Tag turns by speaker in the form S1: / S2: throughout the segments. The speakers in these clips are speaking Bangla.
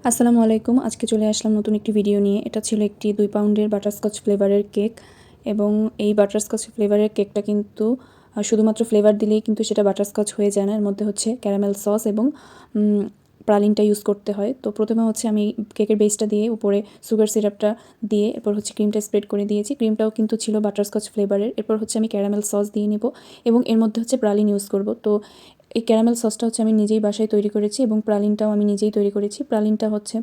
S1: আসসালামু আলাইকুম। আজকে চলে আসলাম নতুন একটি ভিডিও নিয়ে। এটা ছিল একটি 2 পাউন্ডের বাটারস্কচ ফ্লেভারের কেক এবং এই বাটারস্কচ ফ্লেভারের কেকটা কিন্তু শুধুমাত্র ফ্লেভার দিলেই কিন্তু সেটা বাটারস্কচ হয়ে যায় না। এর মধ্যে হচ্ছে ক্যারামেল সস এবং প্রালিনটা ইউজ করতে হয়। তো প্রথমে হচ্ছে আমি কেকের বেসটা দিয়ে উপরে সুগার সিরাপটা দিয়ে এরপর হচ্ছে ক্রিমটা স্প্রেড করে দিয়েছি। ক্রিমটাও কিন্তু ছিল বাটারস্কচ ফ্লেভারের। এরপর হচ্ছে আমি ক্যারামেল সস দিয়ে নেব এবং এর মধ্যে হচ্ছে প্রালিন ইউজ করব। তো এই ক্যারামেল সসটা হচ্ছে আমি নিজেই বাসায় তৈরি করেছি এবং প্রালিনটাও আমি নিজেই তৈরি করেছি। প্রালিনটা হচ্ছে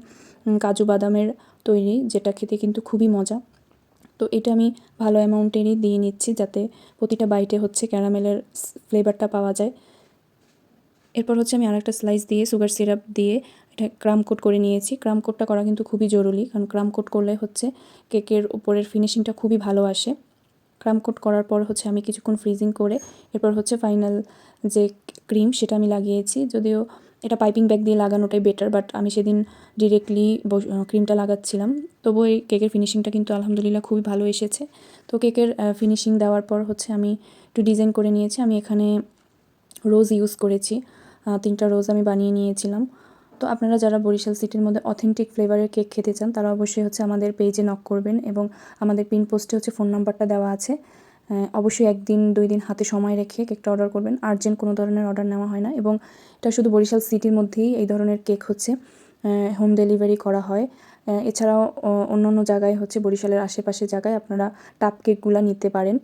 S1: কাজু বাদামের তৈরি, যেটা খেতে কিন্তু খুবই মজা। তো এটা আমি ভালো অ্যামাউন্টেরই দিয়ে নিচ্ছি যাতে প্রতিটা বাইটে হচ্ছে ক্যারামেলের ফ্লেভারটা পাওয়া যায়। এরপর হচ্ছে আমি আরেকটা স্লাইস দিয়ে সুগার সিরাপ দিয়ে এটা ক্রাম কোট করে নিয়েছি। ক্রাম কোটটা করা কিন্তু খুবই জরুরি, কারণ ক্রাম কোট করলে হচ্ছে কেকের উপরের ফিনিশিংটা খুবই ভালো আসে। ক্রাম কোট করার পর হচ্ছে আমি কিছুক্ষণ ফ্রিজিং করে এরপর হচ্ছে ফাইনাল যে ক্রিম সেটা আমি লাগিয়েছি। যদিও এটা পাইপিং ব্যাগ দিয়ে লাগানোটাই বেটার, বাট আমি সেদিন ডিরেক্টলি ক্রিমটা লাগাচ্ছিলাম। তবুও এই কেকের ফিনিশিংটা কিন্তু আলহামদুলিল্লাহ খুবই ভালো এসেছে। তো কেকের ফিনিশিং দেওয়ার পর হচ্ছে আমি একটু ডিজাইন করে নিয়েছি। আমি এখানে রোজ ইউজ করেছি, 3টা রোজ আমি বানিয়ে নিয়েছিলাম। তো আপনারা যারা বরিশাল সিটির মধ্যে অথেন্টিক ফ্লেভারের কেক খেতে চান তারা অবশ্যই হচ্ছে আমাদের পেজে নক করবেন এবং আমাদের পিন পোস্টে হচ্ছে ফোন নাম্বারটা দেওয়া আছে। অবশ্যই 1 দিন 2 দিন হাতে সময় রেখে কেকটা অর্ডার করবেন। আর্জেন্ট কোনো ধরনের অর্ডার নেওয়া হয় না এবং এটা শুধু বরিশাল সিটির মধ্যেই এই ধরনের কেক হচ্ছে হোম ডেলিভারি করা হয়। এছাড়াও অন্যান্য জায়গায় হচ্ছে বরিশালের আশেপাশে জায়গায় আপনারা টাপ কেকগুলো নিতে পারেন,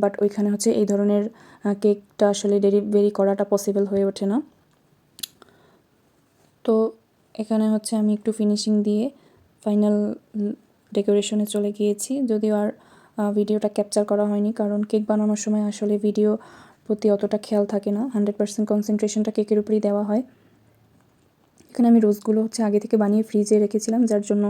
S1: বাট ওইখানে হচ্ছে এই ধরনের কেকটা আসলে ডেলিভারি করাটা পসিবল হয়ে ওঠে না। তো এখানে হচ্ছে আমি একটু ফিনিশিং দিয়ে ফাইনাল ডেকোরেশনে চলে গিয়েছি। যদিও আর ভিডিওটা ক্যাপচার করা হয়নি, কারণ কেক বানানোর সময় আসলে ভিডিও প্রতি অতটা খেয়াল থাকে না। 100% কনসেন্ট্রেশনটা কেকের উপরেই দেওয়া হয়। এখানে আমি রোজগুলো হচ্ছে আগে থেকে বানিয়ে ফ্রিজে রেখেছিলাম, যার জন্য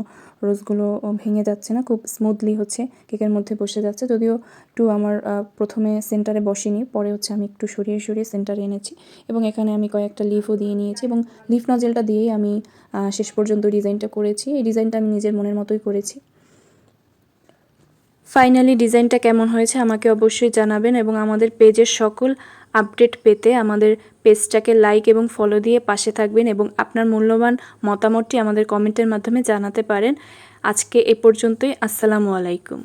S1: রোজগুলো ভেঙে যাচ্ছে না, খুব স্মুথলি হচ্ছে কেকের মধ্যে বসে যাচ্ছে। যদিও একটু আমার প্রথমে সেন্টারে বসেনি, পরে হচ্ছে আমি একটু সরিয়ে সরিয়ে সেন্টারে এনেছি এবং এখানে আমি কয়েকটা লিফও দিয়ে নিয়েছি এবং লিফ নজেলটা দিয়েই আমি শেষ পর্যন্ত ডিজাইনটা করেছি। এই ডিজাইনটা আমি নিজের মনের মতোই করেছি। ফাইনালি ডিজাইনটা কেমন হয়েছে আমাকে অবশ্যই জানাবেন এবং আমাদের পেজের সকল আপডেট পেতে আমাদের পেজটাকে লাইক এবং ফলো দিয়ে পাশে থাকবেন এবং আপনার মূল্যবান মতামতটি আমাদের কমেন্টের মাধ্যমে জানাতে পারেন। আজকে এ পর্যন্তই। আসসালামু আলাইকুম।